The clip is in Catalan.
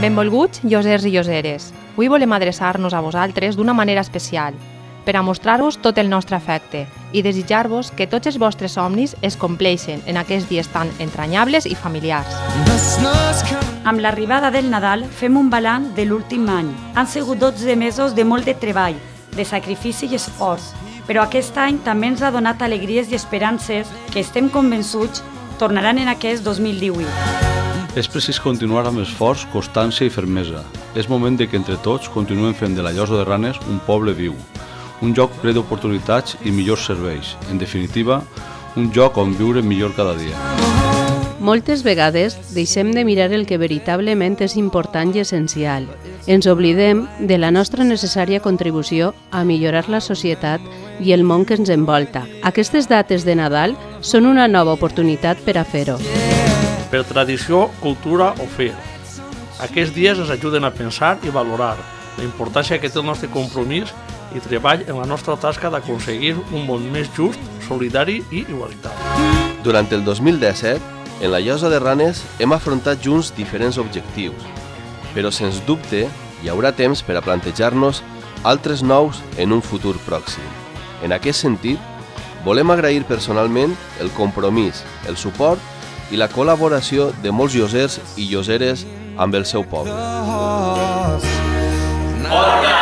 Benvolguts, llosers i lloseres. Avui volem adreçar-nos a vosaltres d'una manera especial, per a mostrar-vos tot el nostre afecte i desitjar-vos que tots els vostres somnis es compleixen en aquests dies tan entranyables i familiars. Amb l'arribada del Nadal fem un balanç de l'últim any. Han sigut 12 mesos de molt de treball, de sacrifici i esforç, però aquest any també ens ha donat alegries i esperances que estem convençuts tornaran en aquest 2018. És precís continuar amb esforç, constància i fermesa. És moment de que entre tots continuem fent de la Llosa de Ranes un poble viu, un lloc ple d'oportunitats i millors serveis. En definitiva, un lloc on viure millor cada dia. Moltes vegades deixem de mirar el que veritablement és important i essencial. Ens oblidem de la nostra necessària contribució a millorar la societat i el món que ens envolta. Aquestes dates de Nadal són una nova oportunitat per a fer-ho. Per tradició, cultura o fe. Aquests dies ens ajuden a pensar i valorar la importància que té el nostre compromís i treball en la nostra tasca d'aconseguir un món més just, solidari i igualitari. Durant el 2017, en la Llosa de Ranes hem afrontat junts diferents objectius, però sens dubte hi haurà temps per a plantejar-nos altres nous en un futur pròxim. En aquest sentit, volem agrair personalment el compromís, el suport i la col·laboració de molts llosers i lloseres amb el seu poble. Hola!